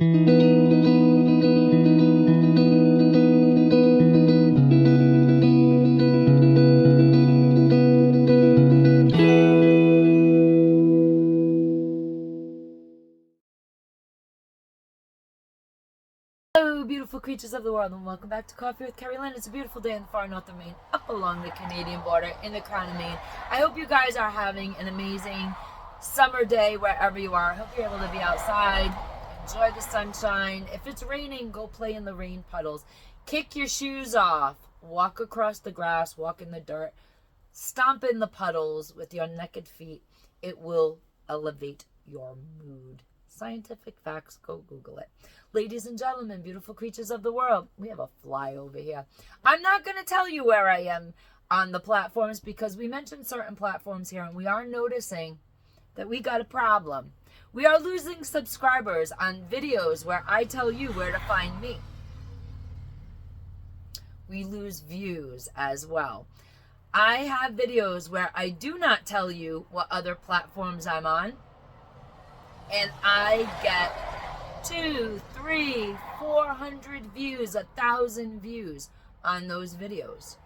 Hello, beautiful creatures of the world, and welcome back to Coffee with Kerri-Lynn. It's a beautiful day in the far north of Maine, up along the Canadian border in the crown of Maine. I hope you guys are having an amazing summer day wherever you are. I hope you're able to be outside, enjoy the sunshine. If it's raining, go play in the rain puddles. Kick your shoes off, walk across the grass, walk in the dirt, stomp in the puddles with your naked feet. It will elevate your mood. Scientific facts, go Google it. Ladies and gentlemen, beautiful creatures of the world, we have a fly over here. I'm not going to tell you where I am on the platforms because we mentioned certain platforms here and we are noticing that we got a problem. We are losing subscribers on videos where I tell you where to find me. We lose views as well. I have videos where I do not tell you what other platforms I'm on, and I get 200, 300, 400 views, 1,000 views on those videos.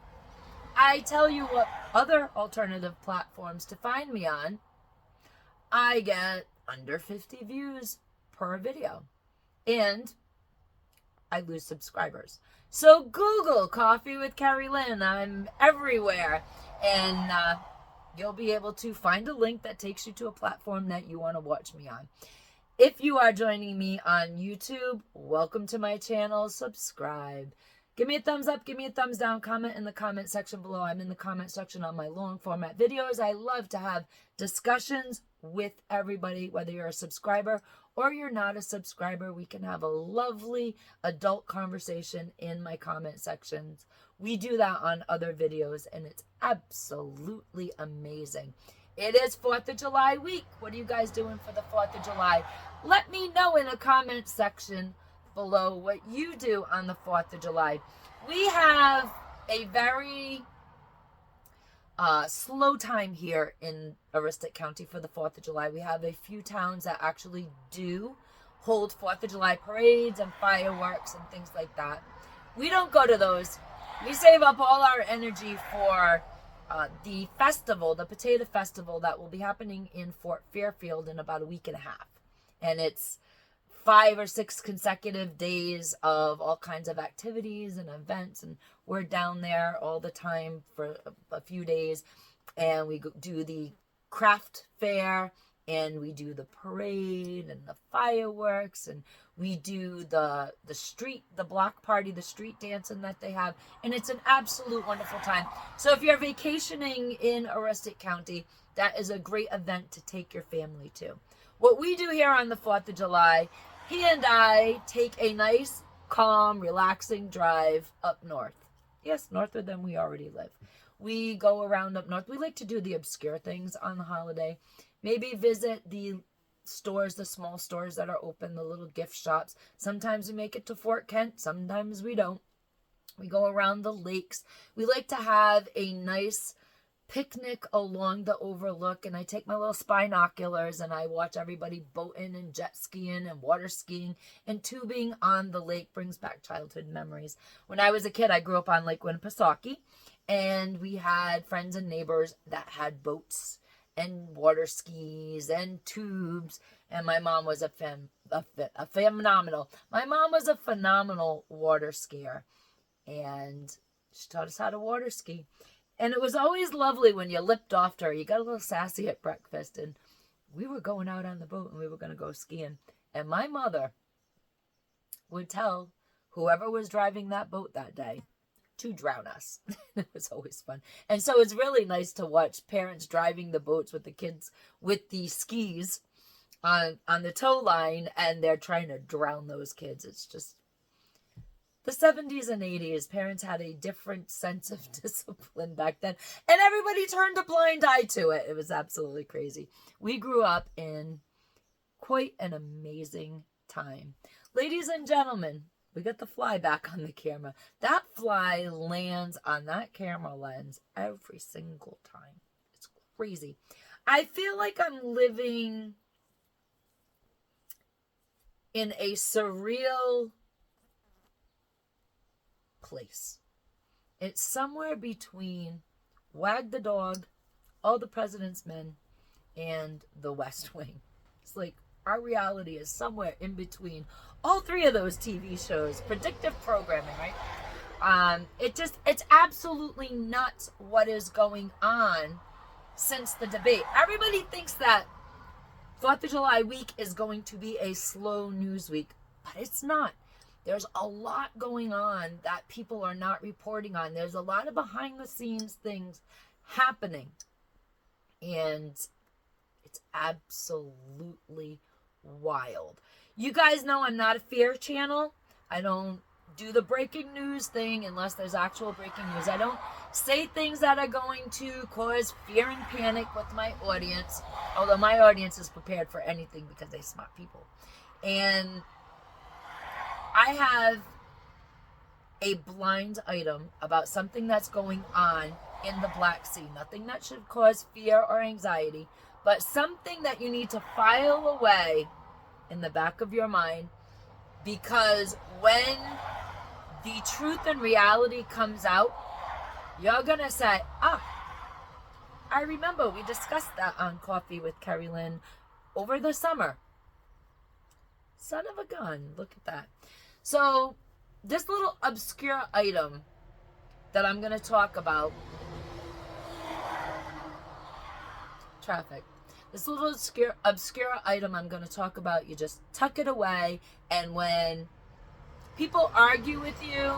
I tell you what other alternative platforms to find me on. I get under 50 views per video, and I lose subscribers. So Google Coffee with Kerri-Lynn. I'm everywhere, and you'll be able to find a link that takes you to a platform that you want to watch me on. If you are joining me on YouTube, welcome to my channel. Subscribe. Give me a thumbs up. Give me a thumbs down. Comment in the comment section below. I'm in the comment section on my long format videos. I love to have discussions with everybody, whether you're a subscriber or you're not a subscriber. We can have a lovely adult conversation in my comment sections. We do that on other videos, and it's absolutely amazing. It is 4th of July week. What are you guys doing for the 4th of July? Let me know in the comment section below what you do on the 4th of July. We have a very slow time here in Aroostook County for the 4th of July. We have a few towns that actually do hold 4th of July parades and fireworks and things like that. We don't go to those. We save up all our energy for the festival, the Potato Festival, that will be happening in Fort Fairfield in about a week and a half. And it's 5 or 6 consecutive days of all kinds of activities and events, and we're down there all the time for a few days, and we do the craft fair, and we do the parade and the fireworks, and we do the block party, the street dancing that they have, and it's an absolute wonderful time. So if you're vacationing in Aroostook County, that is a great event to take your family to. What we do here on the 4th of July, he and I take a nice, calm, relaxing drive up north. Yes, norther than we already live. We go around up north. We like to do the obscure things on the holiday. Maybe visit the stores, the small stores that are open, the little gift shops. Sometimes we make it to Fort Kent. Sometimes we don't. We go around the lakes. We like to have a nice picnic along the overlook, and I take my little spinoculars and I watch everybody boating and jet skiing and water skiing and tubing on the lake. Brings back childhood memories. When I was a kid, I grew up on Lake Winnipesaukee, and we had friends and neighbors that had boats and water skis and tubes, and my mom was phenomenal. My mom was a phenomenal water skier, and she taught us how to water ski. And it was always lovely when you lipped off to her. You got a little sassy at breakfast, and we were going out on the boat, and we were going to go skiing. And my mother would tell whoever was driving that boat that day to drown us. It was always fun. And so it's really nice to watch parents driving the boats with the kids with the skis on the tow line, and they're trying to drown those kids. It's just the 70s and 80s. Parents had a different sense of discipline back then, and everybody turned a blind eye to it. It was absolutely crazy. We grew up in quite an amazing time. Ladies and gentlemen, we got the fly back on the camera. That fly lands on that camera lens every single time. It's crazy. I feel like I'm living in a surreal place. It's somewhere between Wag the Dog, All the President's Men, and The West Wing. It's like our reality is somewhere in between all three of those TV shows. Predictive programming, right? It's absolutely nuts what is going on since the debate. Everybody thinks that 4th of July week is going to be a slow news week, but it's not. There's a lot going on that people are not reporting on. There's a lot of behind the scenes things happening. And it's absolutely wild. You guys know I'm not a fear channel. I don't do the breaking news thing unless there's actual breaking news. I don't say things that are going to cause fear and panic with my audience, although my audience is prepared for anything because they're smart people. And I have a blind item about something that's going on in the Black Sea. Nothing that should cause fear or anxiety, but something that you need to file away in the back of your mind, because when the truth and reality comes out, you're going to say, I remember we discussed that on Coffee with Kerri-Lynn over the summer. Son of a gun, look at that. So this little obscure item that I'm going to talk about, traffic. This little obscure item I'm going to talk about, you just tuck it away, and when people argue with you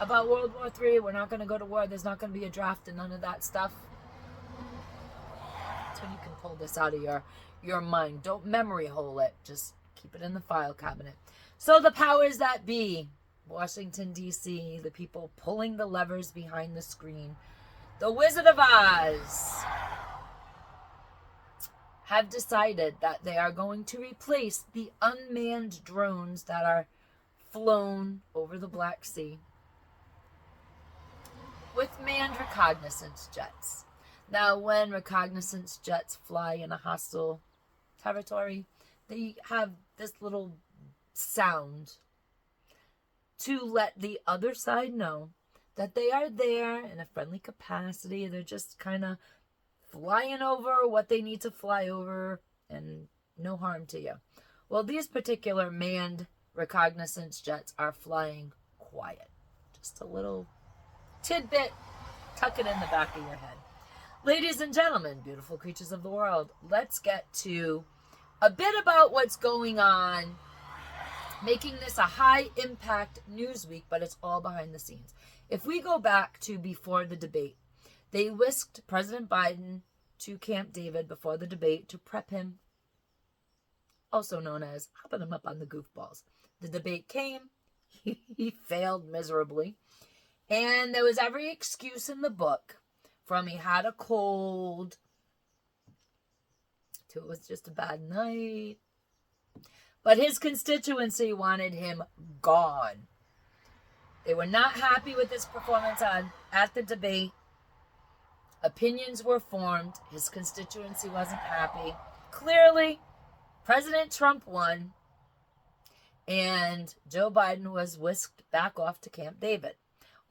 about World War III, we're not going to go to war, there's not going to be a draft and none of that stuff, that's when you can pull this out of your mind. Don't memory hole it. Just keep it in the file cabinet. So the powers that be, Washington, D.C., the people pulling the levers behind the screen, the Wizard of Oz, have decided that they are going to replace the unmanned drones that are flown over the Black Sea with manned reconnaissance jets. Now, when reconnaissance jets fly in a hostile territory, they have this little sound to let the other side know that they are there in a friendly capacity. They're just kind of flying over what they need to fly over and no harm to you. Well, these particular manned reconnaissance jets are flying quiet. Just a little tidbit, tuck it in the back of your head. Ladies and gentlemen, beautiful creatures of the world, let's get to a bit about what's going on, making this a high impact news week, but it's all behind the scenes. If we go back to before the debate, they whisked President Biden to Camp David before the debate to prep him, also known as hopping him up on the goofballs. The debate came, he failed miserably, and there was every excuse in the book, from he had a cold to it was just a bad night. But his constituency wanted him gone. They were not happy with his performance at the debate. Opinions were formed. His constituency wasn't happy. Clearly, President Trump won, and Joe Biden was whisked back off to Camp David.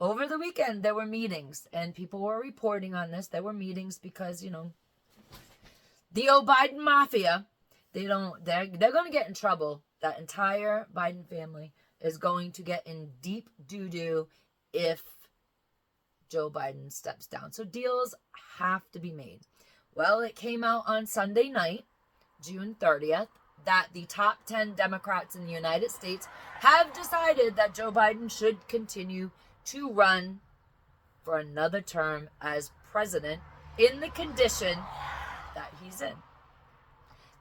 Over the weekend, there were meetings, and people were reporting on this. There were meetings because, the old Biden mafia, they're going to get in trouble. That entire Biden family is going to get in deep doo-doo if Joe Biden steps down. So deals have to be made. Well, it came out on Sunday night, June 30th, that the top 10 Democrats in the United States have decided that Joe Biden should continue to run for another term as president in the condition that he's in.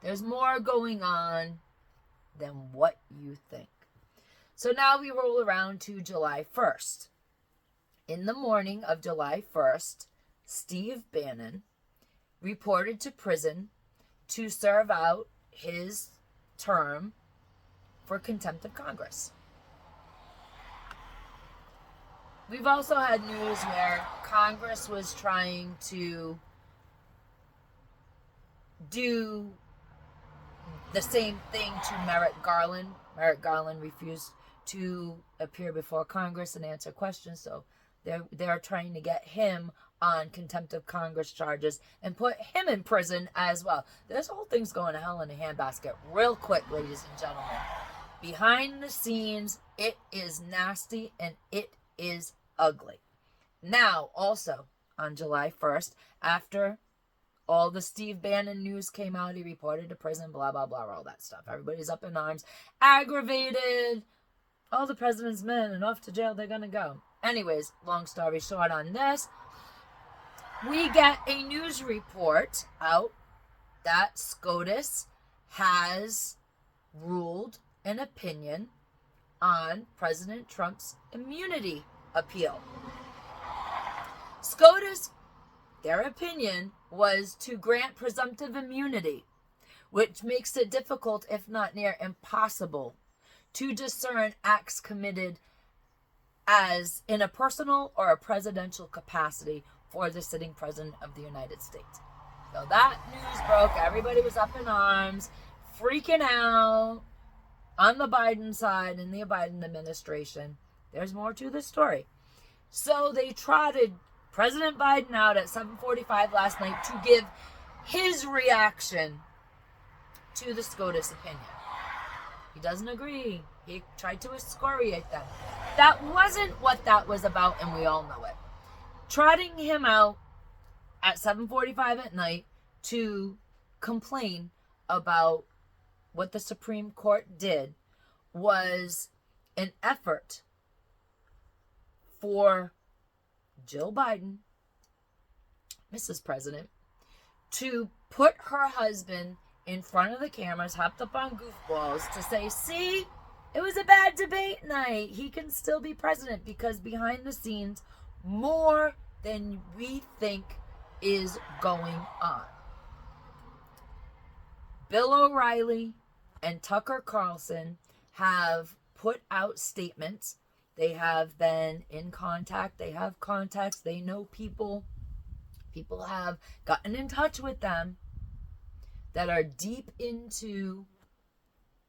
There's more going on than what you think. So now we roll around to July 1st. In the morning of July 1st, Steve Bannon reported to prison to serve out his term for contempt of Congress. We've also had news where Congress was trying to do the same thing to Merrick Garland Merrick Garland refused to appear before Congress and answer questions, so they're trying to get him on contempt of Congress charges and put him in prison as well. This whole thing's going to hell in a handbasket real quick, ladies and gentlemen. Behind the scenes, it is nasty and it is ugly. Now, also, on July 1st, after all the Steve Bannon news came out, he reported to prison, blah, blah, blah, all that stuff. Everybody's up in arms, aggravated. All the president's men and off to jail they're going to go. Anyways, long story short on this, we get a news report out that SCOTUS has ruled an opinion on President Trump's immunity appeal. SCOTUS, their opinion was to grant presumptive immunity, which makes it difficult, if not near impossible, to discern acts committed as in a personal or a presidential capacity for the sitting president of the United States. So that news broke. Everybody was up in arms, freaking out on the Biden side in the Biden administration. There's more to the story. So they trotted President Biden out at 7:45 last night to give his reaction to the SCOTUS opinion. He doesn't agree. He tried to excoriate them. That wasn't what that was about, and we all know it. Trotting him out at 7:45 at night to complain about what the Supreme Court did was an effort for Jill Biden, Mrs. President, to put her husband in front of the cameras, hopped up on goofballs to say, see, it was a bad debate night. He can still be president, because behind the scenes, more than we think is going on. Bill O'Reilly and Tucker Carlson have put out statements. They have been in contact. They have contacts. They know people. People have gotten in touch with them that are deep into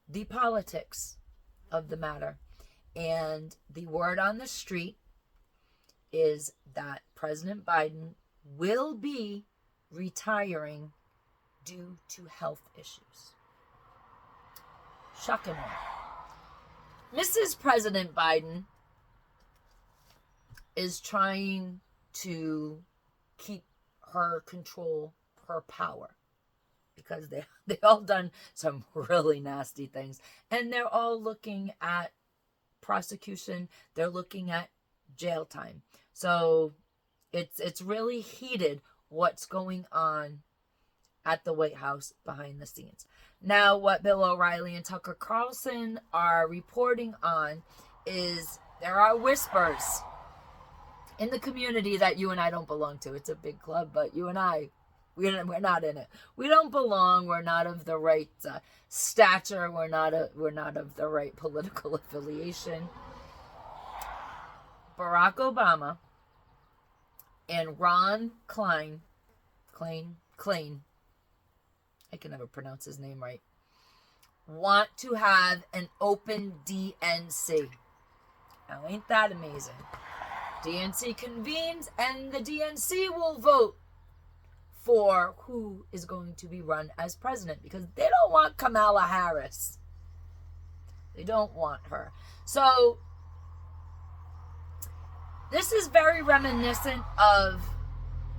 the politics of the matter. And the word on the street is that President Biden will be retiring due to health issues. Shockingly. Mrs. President Biden is trying to keep her control, her power, because they all done some really nasty things, and they're all looking at prosecution. They're looking at jail time. So it's really heated what's going on at the White House behind the scenes. Now, what Bill O'Reilly and Tucker Carlson are reporting on is there are whispers in the community that you and I don't belong to. It's a big club, but you and I, we're not in it. We don't belong. We're not of the right stature. We're not of the right political affiliation. Barack Obama and Ron Klain, I can never pronounce his name right, want to have an open DNC. Now, ain't that amazing? DNC convenes, and the DNC will vote for who is going to be run as president, because they don't want Kamala Harris. They don't want her. So this is very reminiscent of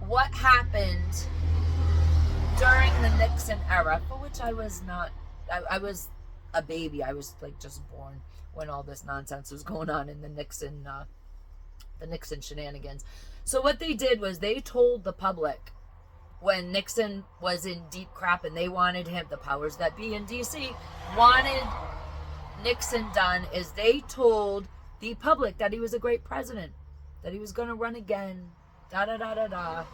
what happened during the Nixon era, for which I was not, I was a baby. I was like just born when all this nonsense was going on in the Nixon shenanigans. So what they did was they told the public when Nixon was in deep crap and they wanted him, the powers that be in DC wanted Nixon done, is they told the public that he was a great president, that he was going to run again, da-da-da-da-da.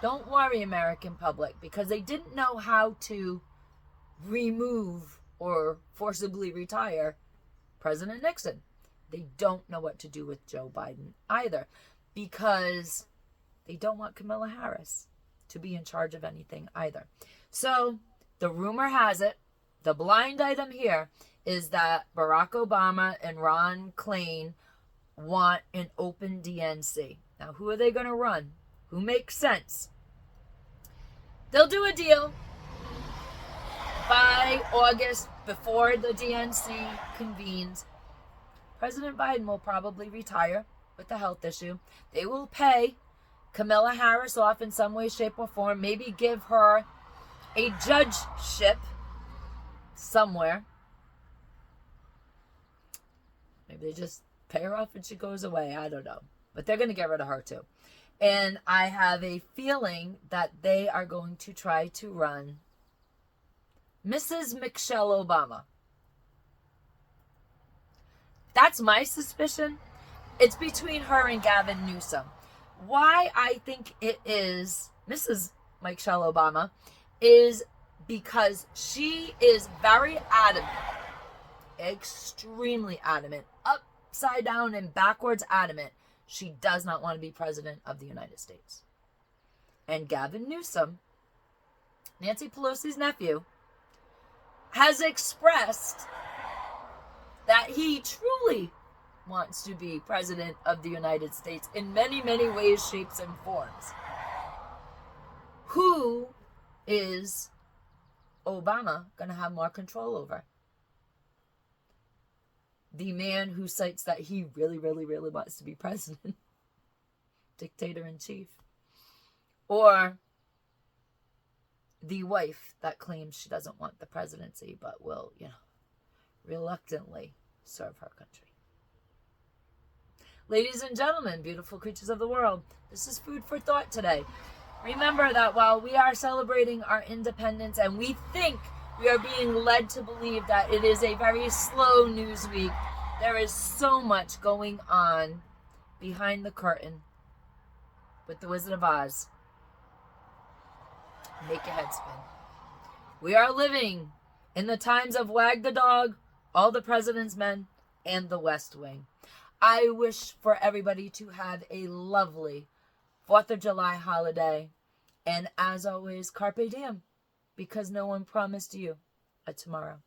Don't worry, American public, because they didn't know how to remove or forcibly retire President Nixon. They don't know what to do with Joe Biden either, because they don't want Kamala Harris to be in charge of anything either. So the rumor has it, the blind item here is that Barack Obama and Ron Klain want an open DNC. Now, who are they going to run? Who makes sense? They'll do a deal by August, before the DNC convenes. President Biden will probably retire with a health issue. They will pay Kamala Harris off in some way, shape, or form. Maybe give her a judgeship somewhere. Maybe they just pay her off and she goes away. I don't know. But they're going to get rid of her too. And I have a feeling that they are going to try to run Mrs. Michelle Obama. That's my suspicion. It's between her and Gavin Newsom. Why I think it is Mrs. Michelle Obama is because she is very adamant, extremely adamant, upside down and backwards adamant. She does not want to be president of the United States. And Gavin Newsom, Nancy Pelosi's nephew, has expressed that he truly wants to be president of the United States in many, many ways, shapes, and forms. Who is Obama going to have more control over? The man who cites that he really, really, really wants to be president, dictator-in-chief, or the wife that claims she doesn't want the presidency but will, reluctantly serve her country. Ladies and gentlemen, beautiful creatures of the world, this is food for thought today. Remember that while we are celebrating our independence and we think we are being led to believe that it is a very slow news week, there is so much going on behind the curtain with the Wizard of Oz. Make your head spin. We are living in the times of Wag the Dog, All the President's Men, and The West Wing. I wish for everybody to have a lovely 4th of July holiday. And as always, Carpe Diem, because no one promised you a tomorrow.